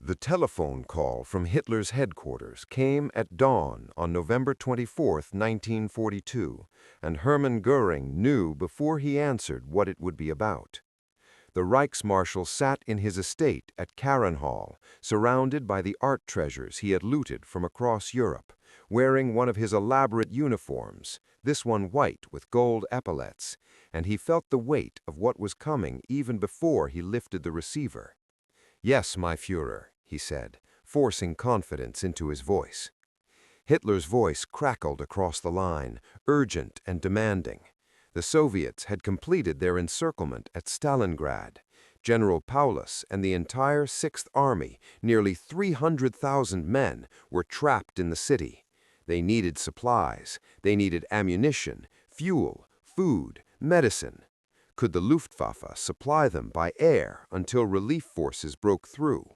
The telephone call from Hitler's headquarters came at dawn on November 24, 1942, and Hermann Göring knew before he answered what it would be about. The Reichsmarshal sat in his estate at Hall, surrounded by the art treasures he had looted from across Europe, wearing one of his elaborate uniforms, this one white with gold epaulets, and he felt the weight of what was coming even before he lifted the receiver. "Yes, my Führer," he said, forcing confidence into his voice. Hitler's voice crackled across the line, urgent and demanding. The Soviets had completed their encirclement at Stalingrad. General Paulus and the entire Sixth Army, nearly 300,000 men, were trapped in the city. They needed supplies. They needed ammunition, fuel, food, medicine. Could the Luftwaffe supply them by air until relief forces broke through?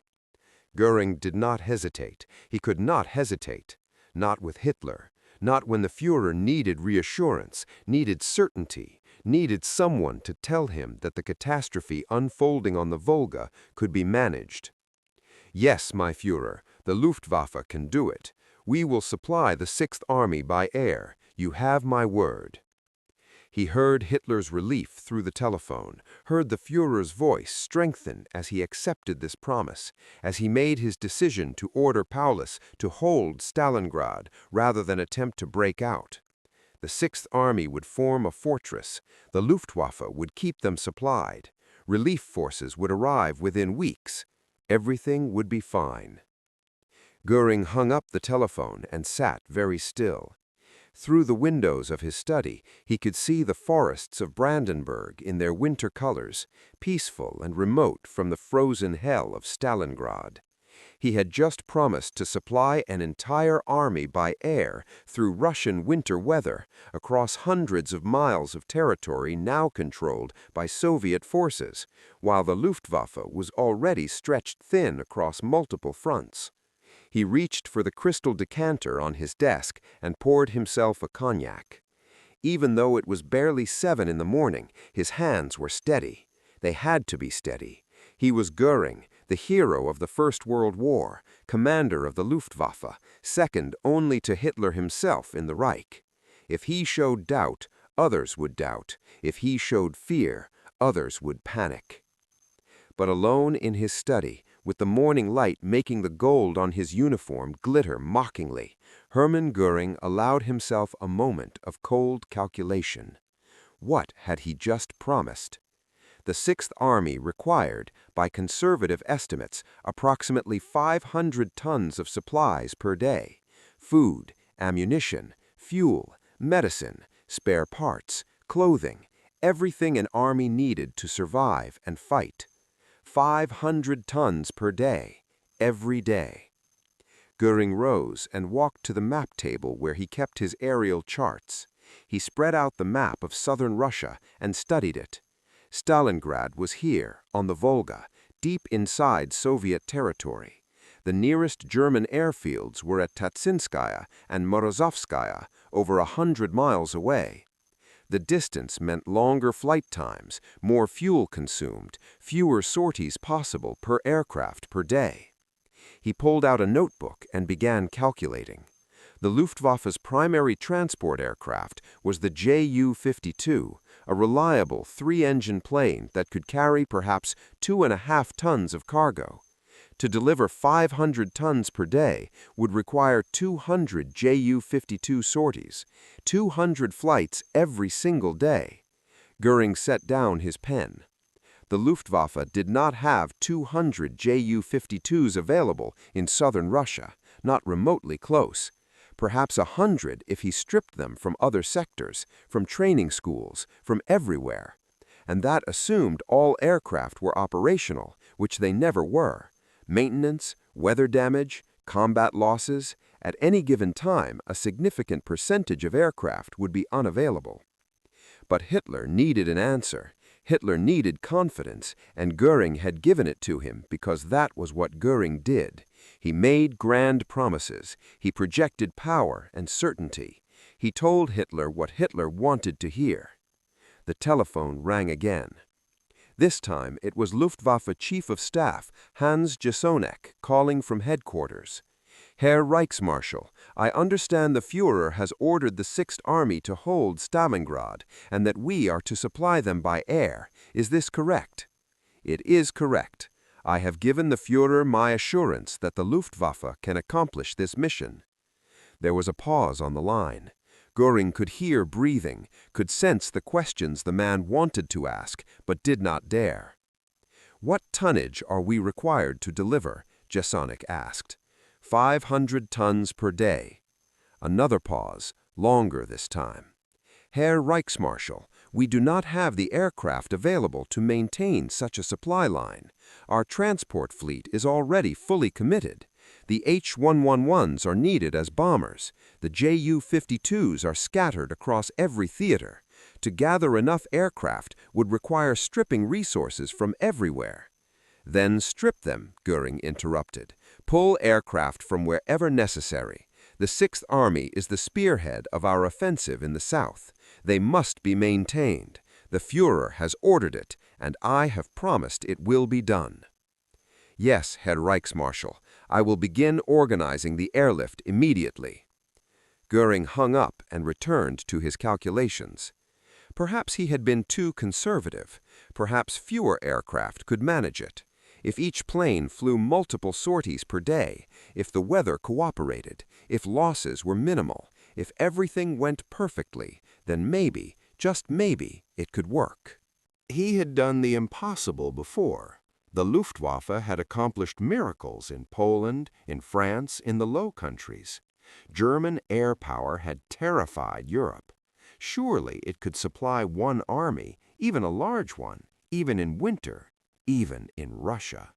Göring did not hesitate. He could not hesitate. Not with Hitler. Not when the Führer needed reassurance, needed certainty, needed someone to tell him that the catastrophe unfolding on the Volga could be managed. "Yes, my Führer, the Luftwaffe can do it. We will supply the Sixth Army by air. You have my word." He heard Hitler's relief through the telephone, heard the Führer's voice strengthen as he accepted this promise, as he made his decision to order Paulus to hold Stalingrad rather than attempt to break out. The Sixth Army would form a fortress. The Luftwaffe would keep them supplied. Relief forces would arrive within weeks. Everything would be fine. Göring hung up the telephone and sat very still. Through the windows of his study, he could see the forests of Brandenburg in their winter colors, peaceful and remote from the frozen hell of Stalingrad. He had just promised to supply an entire army by air through Russian winter weather, across hundreds of miles of territory now controlled by Soviet forces, while the Luftwaffe was already stretched thin across multiple fronts. He reached for the crystal decanter on his desk and poured himself a cognac. Even though it was barely 7 in the morning, his hands were steady. They had to be steady. He was Göring, the hero of the First World War, commander of the Luftwaffe, second only to Hitler himself in the Reich. If he showed doubt, others would doubt. If he showed fear, others would panic. But alone in his study, with the morning light making the gold on his uniform glitter mockingly, Hermann Göring allowed himself a moment of cold calculation. What had he just promised? The Sixth Army required, by conservative estimates, approximately 500 tons of supplies per day: food, ammunition, fuel, medicine, spare parts, clothing, everything an army needed to survive and fight. 500 tons per day, every day. Göring rose and walked to the map table where he kept his aerial charts. He spread out the map of southern Russia and studied it. Stalingrad was here, on the Volga, deep inside Soviet territory. The nearest German airfields were at Tatsinskaya and Morozovskaya, over 100 miles away. The distance meant longer flight times, more fuel consumed, fewer sorties possible per aircraft per day. He pulled out a notebook and began calculating. The Luftwaffe's primary transport aircraft was the Ju-52, a reliable 3-engine plane that could carry perhaps 2.5 tons of cargo. To deliver 500 tons per day would require 200 Ju-52 sorties, 200 flights every single day. Göring set down his pen. The Luftwaffe did not have 200 Ju-52s available in southern Russia, not remotely close. Perhaps 100 if he stripped them from other sectors, from training schools, from everywhere. And that assumed all aircraft were operational, which they never were. Maintenance, weather damage, combat losses, at any given time a significant percentage of aircraft would be unavailable. But Hitler needed an answer. Hitler needed confidence, and Göring had given it to him because that was what Göring did. He made grand promises. He projected power and certainty. He told Hitler what Hitler wanted to hear. The telephone rang again. This time it was Luftwaffe Chief of Staff Hans Jesonek calling from headquarters. Herr Reichsmarschall, I understand the Führer has ordered the Sixth Army to hold Stalingrad and that we are to supply them by air. Is this correct? It is correct. I have given the Führer my assurance that the Luftwaffe can accomplish this mission. There was a pause on the line. Göring could hear breathing, could sense the questions the man wanted to ask, but did not dare. What tonnage are we required to deliver? Jesonek asked. 500 tons per day. Another pause, longer this time. Herr Reichsmarschall, we do not have the aircraft available to maintain such a supply line. Our transport fleet is already fully committed. The H-111s are needed as bombers. The Ju-52s are scattered across every theater. To gather enough aircraft would require stripping resources from everywhere. Then strip them, Göring interrupted. Pull aircraft from wherever necessary. The Sixth Army is the spearhead of our offensive in the south. They must be maintained. The Führer has ordered it, and I have promised it will be done. Yes, Herr Reichsmarschall, I will begin organizing the airlift immediately. Göring hung up and returned to his calculations. Perhaps he had been too conservative. Perhaps fewer aircraft could manage it. If each plane flew multiple sorties per day, if the weather cooperated, if losses were minimal, if everything went perfectly, then maybe, just maybe, it could work. He had done the impossible before. The Luftwaffe had accomplished miracles in Poland, in France, in the Low Countries. German air power had terrified Europe. Surely it could supply one army, even a large one, even in winter, even in Russia.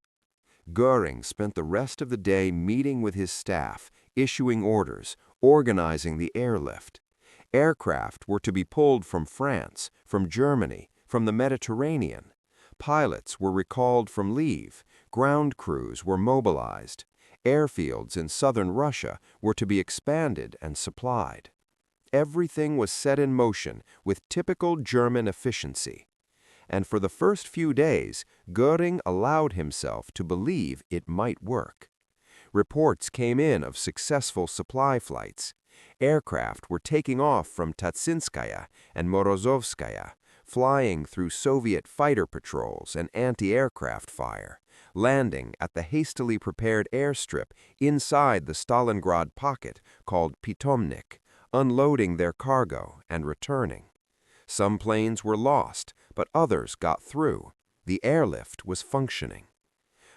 Göring spent the rest of the day meeting with his staff, issuing orders, organizing the airlift. Aircraft were to be pulled from France, from Germany, from the Mediterranean. Pilots were recalled from leave. Ground crews were mobilized. Airfields in southern Russia were to be expanded and supplied. Everything was set in motion with typical German efficiency. And for the first few days, Göring allowed himself to believe it might work. Reports came in of successful supply flights. Aircraft were taking off from Tatsinskaya and Morozovskaya, flying through Soviet fighter patrols and anti-aircraft fire, landing at the hastily prepared airstrip inside the Stalingrad pocket called Pitomnik, unloading their cargo and returning. Some planes were lost, but others got through. The airlift was functioning.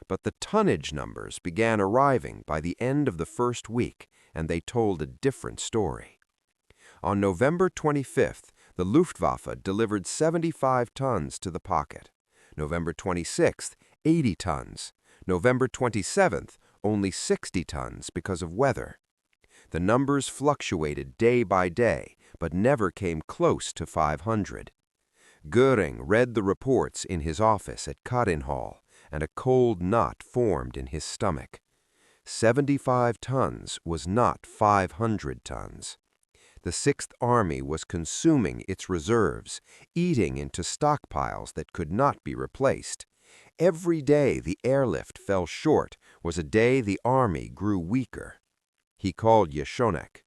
But the tonnage numbers began arriving by the end of the first week, and they told a different story. On November 25th, the Luftwaffe delivered 75 tons to the pocket. November 26th, 80 tons. November 27th, only 60 tons because of weather. The numbers fluctuated day by day, but never came close to 500. Göring read the reports in his office at Karinhall, and a cold knot formed in his stomach. 75 tons was not 500 tons. The Sixth Army was consuming its reserves, eating into stockpiles that could not be replaced. Every day the airlift fell short was a day the army grew weaker. He called Jesonek.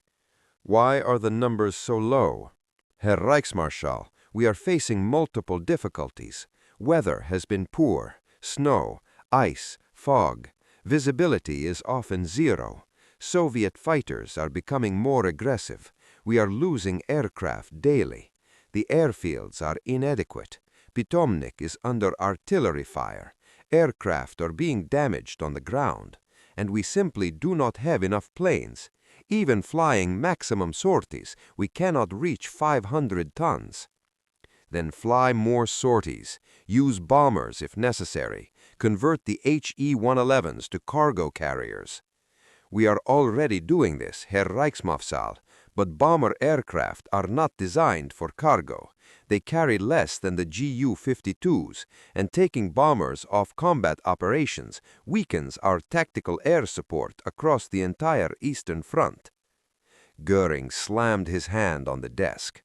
Why are the numbers so low? Herr Reichsmarschall, we are facing multiple difficulties. Weather has been poor. Snow, ice, fog. Visibility is often zero. Soviet fighters are becoming more aggressive. We are losing aircraft daily. The airfields are inadequate. Pitomnik is under artillery fire. Aircraft are being damaged on the ground. And we simply do not have enough planes. Even flying maximum sorties, we cannot reach 500 tons. Then fly more sorties. Use bombers if necessary. Convert the HE-111s to cargo carriers. We are already doing this, Herr Reichsmarschall, but bomber aircraft are not designed for cargo. They carry less than the Ju-52s, and taking bombers off combat operations weakens our tactical air support across the entire Eastern Front. Göring slammed his hand on the desk.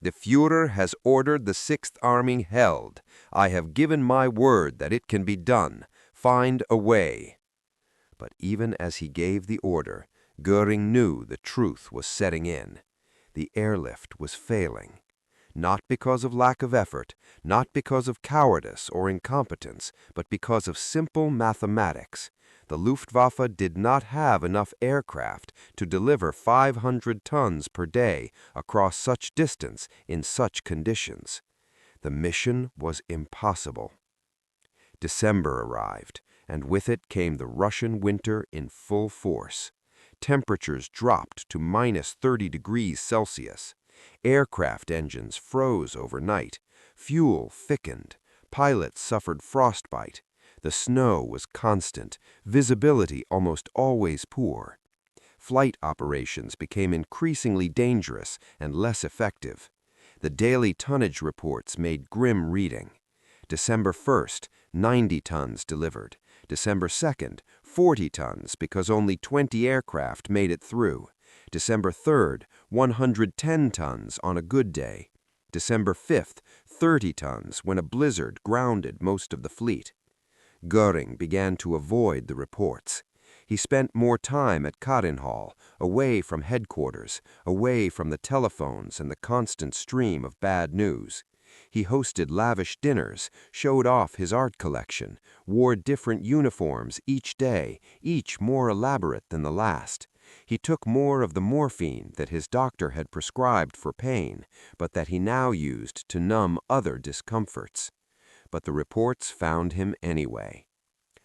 The Führer has ordered the Sixth Army held. I have given my word that it can be done. Find a way. But even as he gave the order, Göring knew the truth was setting in. The airlift was failing. Not because of lack of effort, not because of cowardice or incompetence, but because of simple mathematics. The Luftwaffe did not have enough aircraft to deliver 500 tons per day across such distance in such conditions. The mission was impossible. December arrived, and with it came the Russian winter in full force. Temperatures dropped to minus 30 degrees Celsius. Aircraft engines froze overnight. Fuel thickened. Pilots suffered frostbite. The snow was constant, visibility almost always poor. Flight operations became increasingly dangerous and less effective. The daily tonnage reports made grim reading. December 1st, 90 tons delivered. December 2nd, 40 tons because only 20 aircraft made it through. December 3rd, 110 tons on a good day. December 5th, 30 tons when a blizzard grounded most of the fleet. Göring began to avoid the reports. He spent more time at Karinhall, away from headquarters, away from the telephones and the constant stream of bad news. He hosted lavish dinners, showed off his art collection, wore different uniforms each day, each more elaborate than the last. He took more of the morphine that his doctor had prescribed for pain, but that he now used to numb other discomforts. But the reports found him anyway.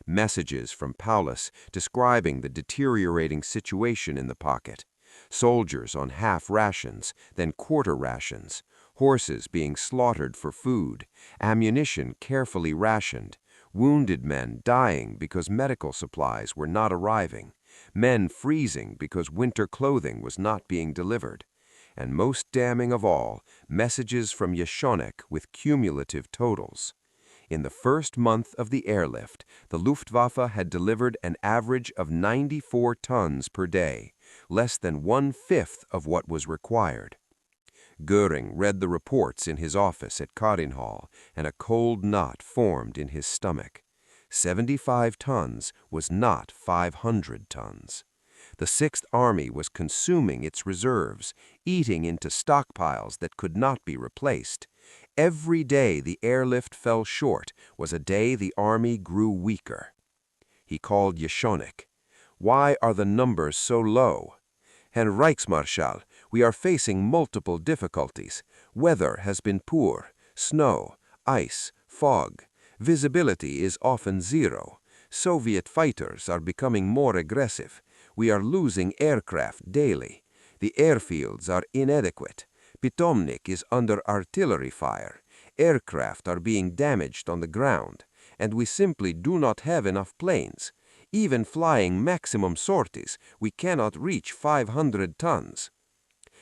Messages from Paulus describing the deteriorating situation in the pocket. Soldiers on half rations, then quarter rations. Horses being slaughtered for food. Ammunition carefully rationed. Wounded men dying because medical supplies were not arriving. Men freezing because winter clothing was not being delivered. And most damning of all, messages from Yeshonek with cumulative totals. In the first month of the airlift, the Luftwaffe had delivered an average of 94 tons per day, less than 1/5 of what was required. Göring read the reports in his office at Karinhall, and a cold knot formed in his stomach. 75 tons was not 500 tons. The Sixth Army was consuming its reserves, eating into stockpiles that could not be replaced. Every day the airlift fell short was a day the army grew weaker. He called Yeshonek. "Why are the numbers so low?" "Herr Reichsmarschall, we are facing multiple difficulties. Weather has been poor. Snow, ice, fog. Visibility is often zero. Soviet fighters are becoming more aggressive. We are losing aircraft daily. The airfields are inadequate. Pitomnik is under artillery fire. Aircraft are being damaged on the ground, and we simply do not have enough planes. Even flying maximum sorties, we cannot reach 500 tons.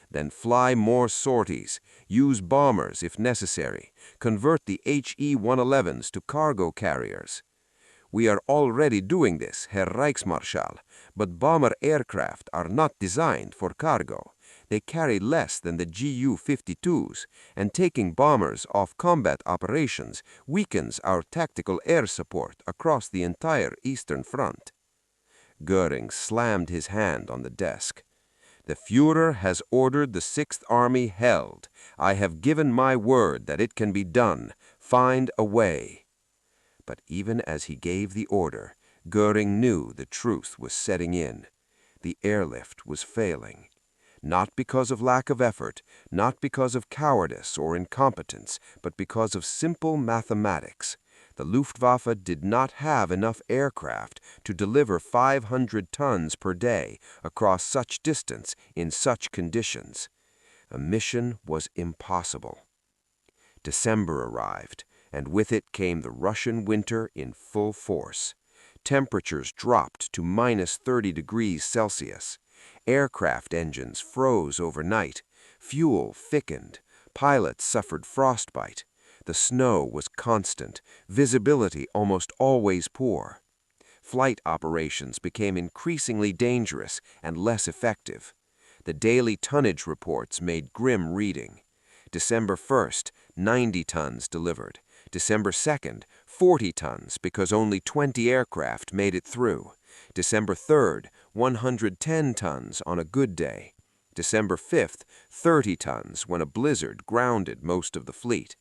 Then fly more sorties. Use bombers if necessary. Convert the HE-111s to cargo carriers. We are already doing this, Herr Reichsmarschall, but bomber aircraft are not designed for cargo. They carry less than the Ju-52s, and taking bombers off combat operations weakens our tactical air support across the entire Eastern Front. Göring slammed his hand on the desk. "The Führer has ordered the Sixth Army held. I have given my word that it can be done. Find a way." But even as he gave the order, Göring knew the truth was setting in. The airlift was failing. Not because of lack of effort, not because of cowardice or incompetence, but because of simple mathematics. The Luftwaffe did not have enough aircraft to deliver 500 tons per day across such distance in such conditions. A mission was impossible. December arrived, and with it came the Russian winter in full force. Temperatures dropped to minus 30 degrees Celsius. Aircraft engines froze overnight. Fuel thickened. Pilots suffered frostbite. The snow was constant. Visibility almost always poor. Flight operations became increasingly dangerous and less effective. The daily tonnage reports made grim reading. December 1st, 90 tons delivered. December 2nd, 40 tons because only 20 aircraft made it through. December 3rd, 110 tons on a good day. December 5th, 30 tons when a blizzard grounded most of the fleet.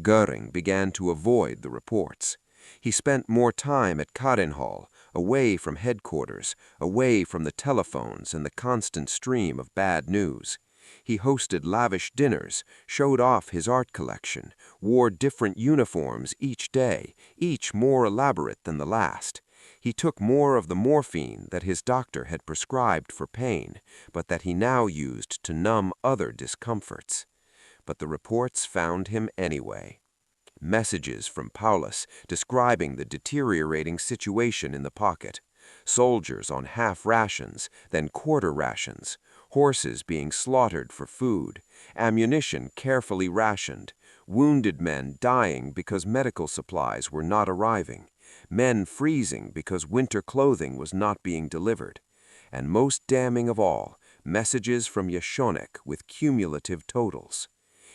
Göring began to avoid the reports. He spent more time at Karrenhall, away from headquarters, away from the telephones and the constant stream of bad news. He hosted lavish dinners, showed off his art collection, wore different uniforms each day, each more elaborate than the last. He took more of the morphine that his doctor had prescribed for pain, but that he now used to numb other discomforts. But the reports found him anyway. Messages from Paulus describing the deteriorating situation in the pocket. Soldiers on half rations, then quarter rations. Horses being slaughtered for food. Ammunition carefully rationed. Wounded men dying because medical supplies were not arriving. Men freezing because winter clothing was not being delivered. And most damning of all, messages from Yashonek with cumulative totals.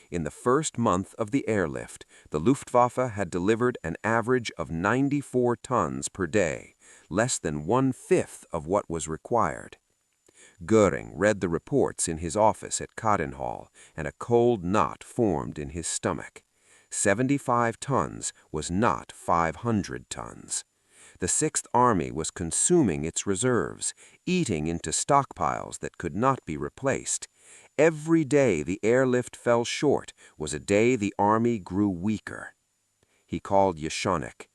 In the first month of the airlift, the Luftwaffe had delivered an average of 94 tons per day, less than 1/5 of what was required. Göring read the reports in his office at Karrenhall, and a cold knot formed in his stomach. 75 tons was not 500 tons. The Sixth Army was consuming its reserves, eating into stockpiles that could not be replaced. Every day the airlift fell short was a day the army grew weaker. He called Yashonek.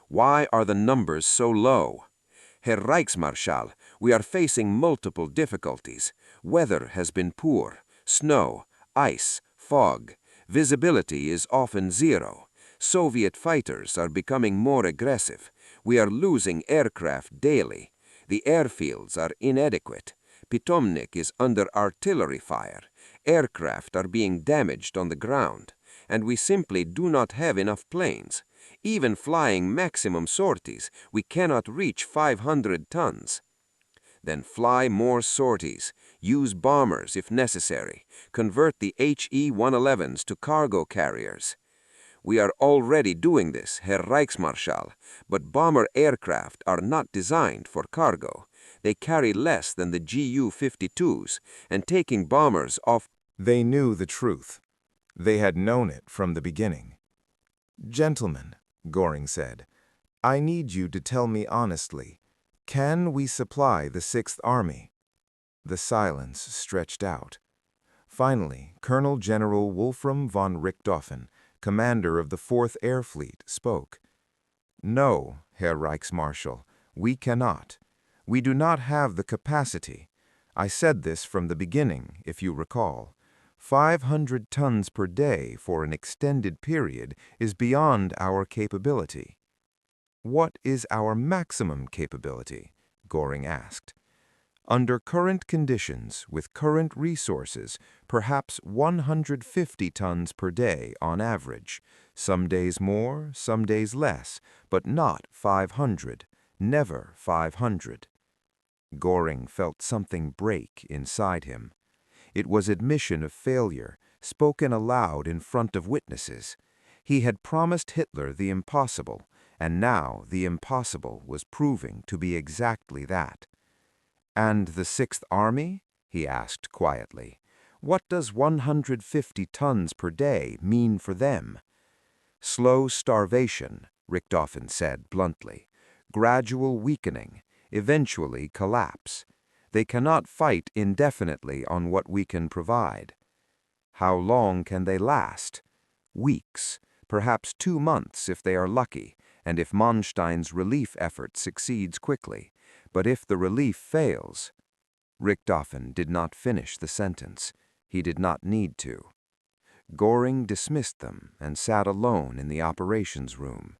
"Why are the numbers so low?" "Herr Reichsmarschall, we are facing multiple difficulties. Weather has been poor. Snow, ice, fog. Visibility is often zero. Soviet fighters are becoming more aggressive. We are losing aircraft daily. The airfields are inadequate. Pitomnik is under artillery fire. Aircraft are being damaged on the ground. And we simply do not have enough planes. Even flying maximum sorties, we cannot reach 500 tons. Then fly more sorties. Use bombers if necessary. Convert the HE-111s to cargo carriers. We are already doing this, Herr Reichsmarschall, but bomber aircraft are not designed for cargo. They carry less than the Ju-52s, and taking bombers off. They knew the truth. They had known it from the beginning. "Gentlemen," Göring said, "I need you to tell me honestly, can we supply the Sixth Army?" The silence stretched out. Finally, Colonel General Wolfram von Richthofen, commander of the Fourth Air Fleet, spoke. "No, Herr Reichsmarschall, we cannot. We do not have the capacity. I said this from the beginning, if you recall. 500 tons per day for an extended period is beyond our capability." "What is our maximum capability?" Göring asked. "Under current conditions, with current resources, perhaps 150 tons per day on average. Some days more, some days less, but not 500, never 500. Göring felt something break inside him. It was admission of failure, spoken aloud in front of witnesses. He had promised Hitler the impossible, and now the impossible was proving to be exactly that. "And the Sixth Army?" he asked quietly. "What does 150 tons per day mean for them?" "Slow starvation," Richthofen said bluntly. "Gradual weakening, eventually collapse. They cannot fight indefinitely on what we can provide." "How long can they last?" "Weeks, perhaps 2 months if they are lucky, and if Manstein's relief effort succeeds quickly. But if the relief fails—" Richthofen did not finish the sentence. He did not need to. Göring dismissed them and sat alone in the operations room.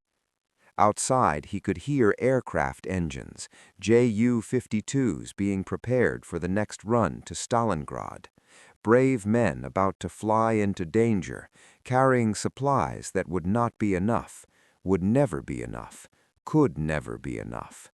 Outside, he could hear aircraft engines, Ju-52s being prepared for the next run to Stalingrad. Brave men about to fly into danger, carrying supplies that would not be enough, would never be enough, could never be enough.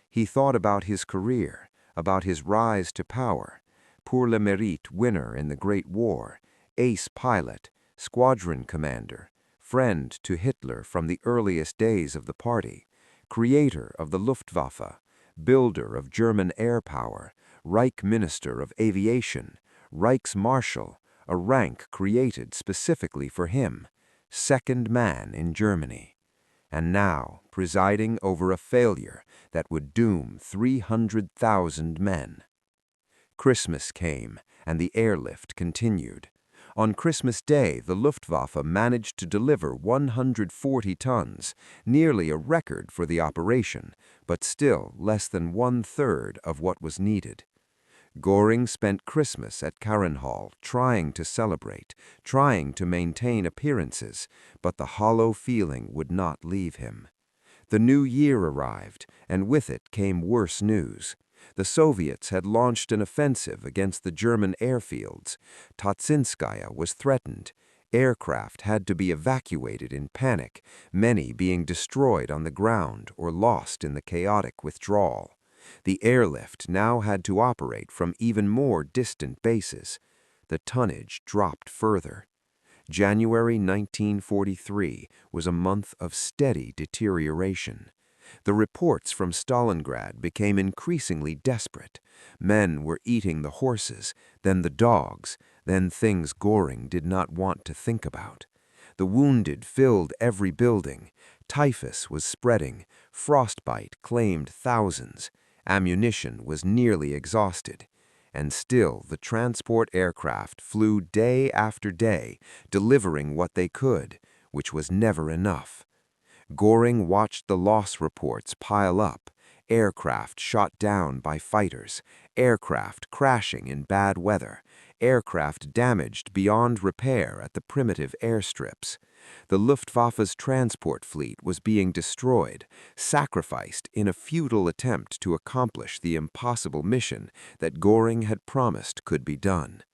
He thought about his career, about his rise to power, pour le mérite winner in the Great War, ace pilot, squadron commander, friend to Hitler from the earliest days of the party, creator of the Luftwaffe, builder of German air power, Reich Minister of Aviation, Reichsmarschall, a rank created specifically for him, second man in Germany, and now presiding over a failure that would doom 300,000 men. Christmas came, and the airlift continued. On Christmas Day, the Luftwaffe managed to deliver 140 tons, nearly a record for the operation, but still less than one-third of what was needed. Göring spent Christmas at Carenhall trying to celebrate, trying to maintain appearances, but the hollow feeling would not leave him. The new year arrived, and with it came worse news. The Soviets had launched an offensive against the German airfields. Tatsinskaya was threatened. Aircraft had to be evacuated in panic, many being destroyed on the ground or lost in the chaotic withdrawal. The airlift now had to operate from even more distant bases. The tonnage dropped further. January 1943 was a month of steady deterioration. The reports from Stalingrad became increasingly desperate. Men were eating the horses, then the dogs, then things Göring did not want to think about. The wounded filled every building. Typhus was spreading. Frostbite claimed thousands. Ammunition was nearly exhausted. And still the transport aircraft flew day after day, delivering what they could, which was never enough. Göring watched the loss reports pile up, aircraft shot down by fighters, aircraft crashing in bad weather, aircraft damaged beyond repair at the primitive airstrips. The Luftwaffe's transport fleet was being destroyed, sacrificed in a futile attempt to accomplish the impossible mission that Göring had promised could be done.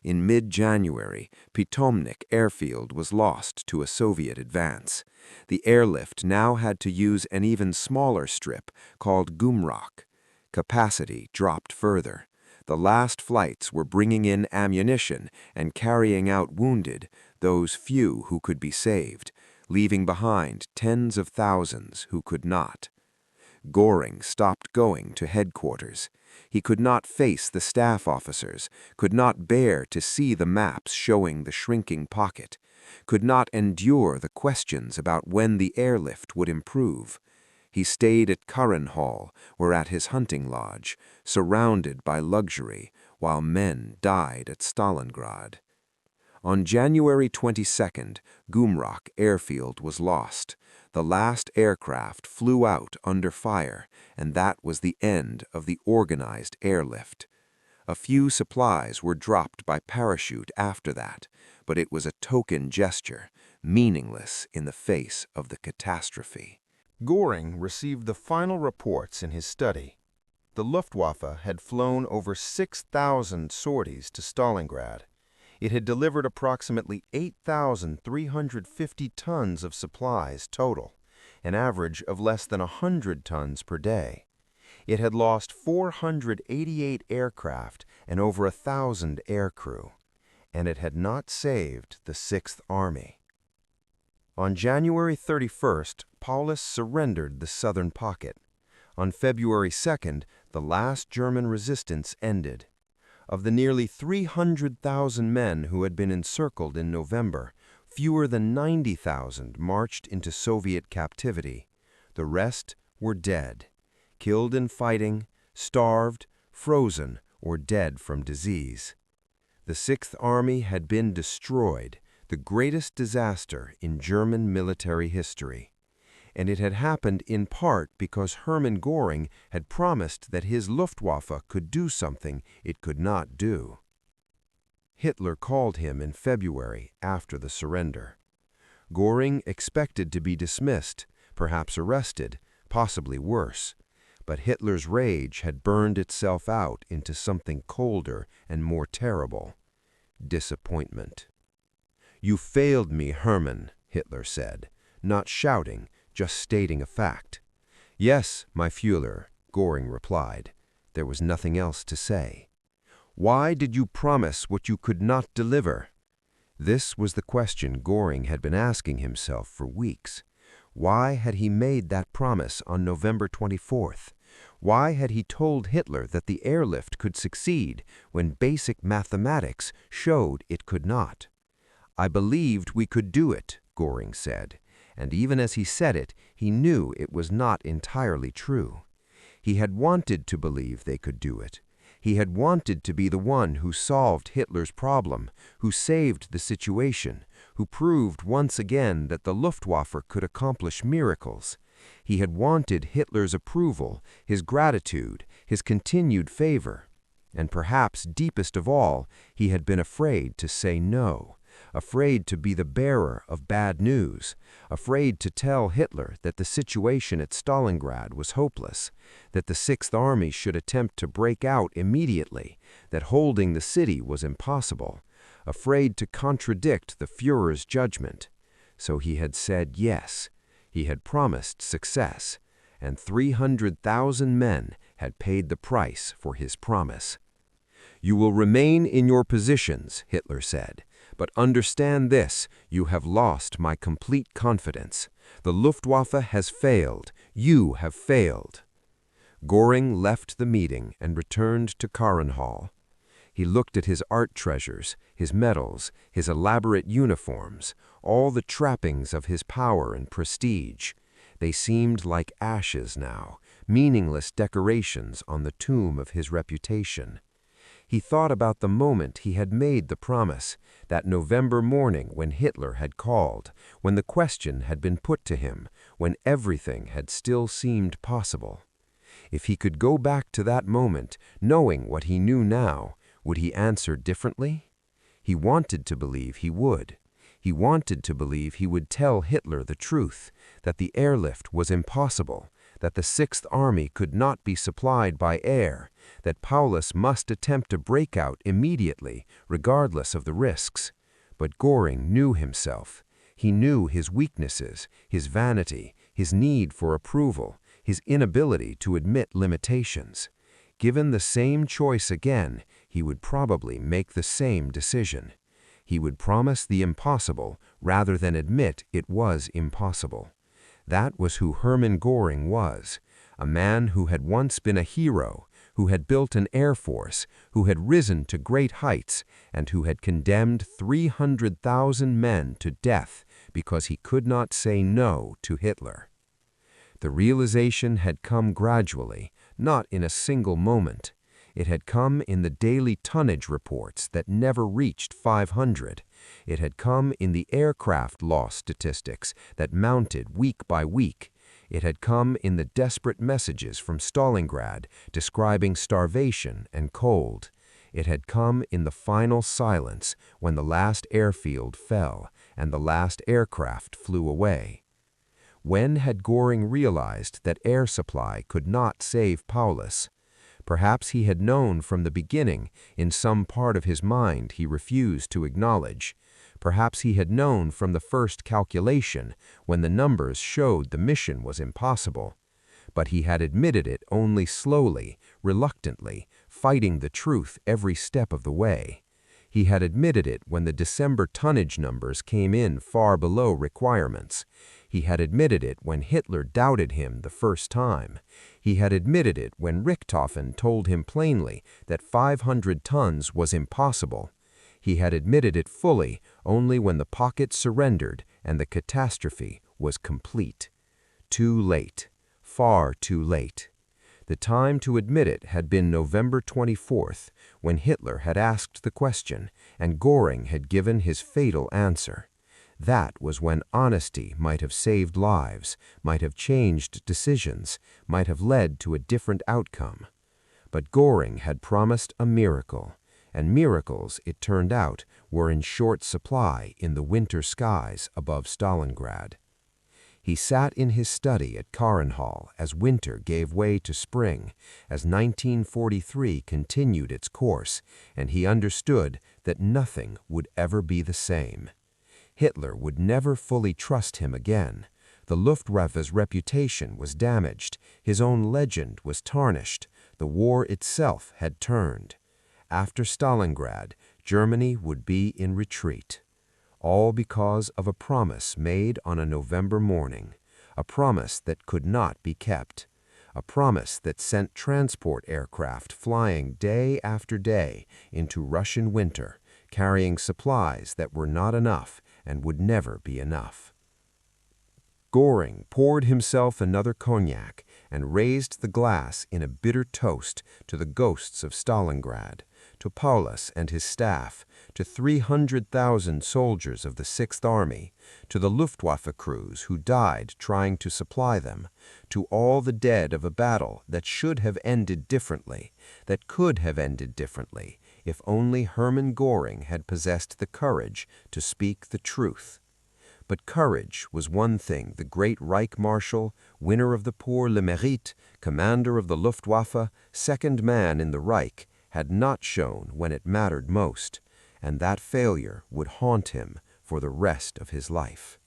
In mid-January, Pitomnik airfield was lost to a Soviet advance. The airlift now had to use an even smaller strip called Gumrak. Capacity dropped further. The last flights were bringing in ammunition and carrying out wounded, those few who could be saved, leaving behind tens of thousands who could not. Göring stopped going to headquarters. He could not face the staff officers, could not bear to see the maps showing the shrinking pocket, could not endure the questions about when the airlift would improve. He stayed at Carenhall or at his hunting lodge, surrounded by luxury, while men died at Stalingrad. On January 22nd, Gumrak airfield was lost. The last aircraft flew out under fire, and that was the end of the organized airlift. A few supplies were dropped by parachute after that, but it was a token gesture, meaningless in the face of the catastrophe. Göring received the final reports in his study. The Luftwaffe had flown over 6,000 sorties to Stalingrad. It had delivered approximately 8,350 tons of supplies total, an average of less than 100 tons per day. It had lost 488 aircraft and over 1,000 aircrew, and it had not saved the Sixth Army. On January 31st, Paulus surrendered the southern pocket. On February 2nd, the last German resistance ended. Of the nearly 300,000 men who had been encircled in November, fewer than 90,000 marched into Soviet captivity. The rest were dead, killed in fighting, starved, frozen, or dead from disease. The Sixth Army had been destroyed, the greatest disaster in German military history. And it had happened in part because Hermann Göring had promised that his Luftwaffe could do something it could not do. Hitler called him in February after the surrender. Göring expected to be dismissed, perhaps arrested, possibly worse. But Hitler's rage had burned itself out into something colder and more terrible: disappointment. "You failed me, Hermann," Hitler said, not shouting, just stating a fact. "Yes, my Führer," Göring replied. There was nothing else to say. "Why did you promise what you could not deliver?" This was the question Göring had been asking himself for weeks. Why had he made that promise on November 24th? Why had he told Hitler that the airlift could succeed when basic mathematics showed it could not? "I believed we could do it," Göring said, and even as he said it, he knew it was not entirely true. He had wanted to believe they could do it. He had wanted to be the one who solved Hitler's problem, who saved the situation, who proved once again that the Luftwaffe could accomplish miracles. He had wanted Hitler's approval, his gratitude, his continued favor. And perhaps deepest of all, he had been afraid to say no. Afraid to be the bearer of bad news, afraid to tell Hitler that the situation at Stalingrad was hopeless, that the Sixth Army should attempt to break out immediately, that holding the city was impossible, afraid to contradict the Führer's judgment. So he had said yes. He had promised success, and 300,000 men had paid the price for his promise. "You will remain in your positions," Hitler said. "But understand this, you have lost my complete confidence. The Luftwaffe has failed. You have failed." Göring left the meeting and returned to Hall. He looked at his art treasures, his medals, his elaborate uniforms, all the trappings of his power and prestige. They seemed like ashes now, meaningless decorations on the tomb of his reputation. He thought about the moment he had made the promise, that November morning when Hitler had called, when the question had been put to him, when everything had still seemed possible. If he could go back to that moment, knowing what he knew now, would he answer differently? He wanted to believe he would. He wanted to believe he would tell Hitler the truth, that the airlift was impossible, that the Sixth Army could not be supplied by air, that Paulus must attempt a breakout immediately, regardless of the risks. But Göring knew himself. He knew his weaknesses, his vanity, his need for approval, his inability to admit limitations. Given the same choice again, he would probably make the same decision. He would promise the impossible rather than admit it was impossible. That was who Hermann Göring was, a man who had once been a hero, who had built an air force, who had risen to great heights, and who had condemned 300,000 men to death because he could not say no to Hitler. The realization had come gradually, not in a single moment. It had come in the daily tonnage reports that never reached 500. It had come in the aircraft loss statistics that mounted week by week. It had come in the desperate messages from Stalingrad describing starvation and cold. It had come in the final silence when the last airfield fell and the last aircraft flew away. When had Göring realized that air supply could not save Paulus? Perhaps he had known from the beginning, in some part of his mind he refused to acknowledge. Perhaps he had known from the first calculation, when the numbers showed the mission was impossible. But he had admitted it only slowly, reluctantly, fighting the truth every step of the way. He had admitted it when the December tonnage numbers came in far below requirements. He had admitted it when Hitler doubted him the first time. He had admitted it when Richthofen told him plainly that 500 tons was impossible. He had admitted it fully only when the pocket surrendered and the catastrophe was complete. Too late. Far too late. The time to admit it had been November 24th, when Hitler had asked the question, and Göring had given his fatal answer. That was when honesty might have saved lives, might have changed decisions, might have led to a different outcome. But Göring had promised a miracle, and miracles, it turned out, were in short supply in the winter skies above Stalingrad. He sat in his study at Hall as winter gave way to spring, as 1943 continued its course, and he understood that nothing would ever be the same. Hitler would never fully trust him again. The Luftwaffe's reputation was damaged, his own legend was tarnished, the war itself had turned. After Stalingrad, Germany would be in retreat. all because of a promise made on a November morning, a promise that could not be kept, a promise that sent transport aircraft flying day after day into Russian winter, carrying supplies that were not enough and would never be enough. Göring poured himself another cognac and raised the glass in a bitter toast to the ghosts of Stalingrad, to Paulus and his staff, to 300,000 soldiers of the Sixth Army, to the Luftwaffe crews who died trying to supply them, to all the dead of a battle that should have ended differently, that could have ended differently, if only Hermann Göring had possessed the courage to speak the truth. But courage was one thing the great Reich Marshal, winner of the Pour le Mérite, commander of the Luftwaffe, second man in the Reich, had not shown when it mattered most, and that failure would haunt him for the rest of his life.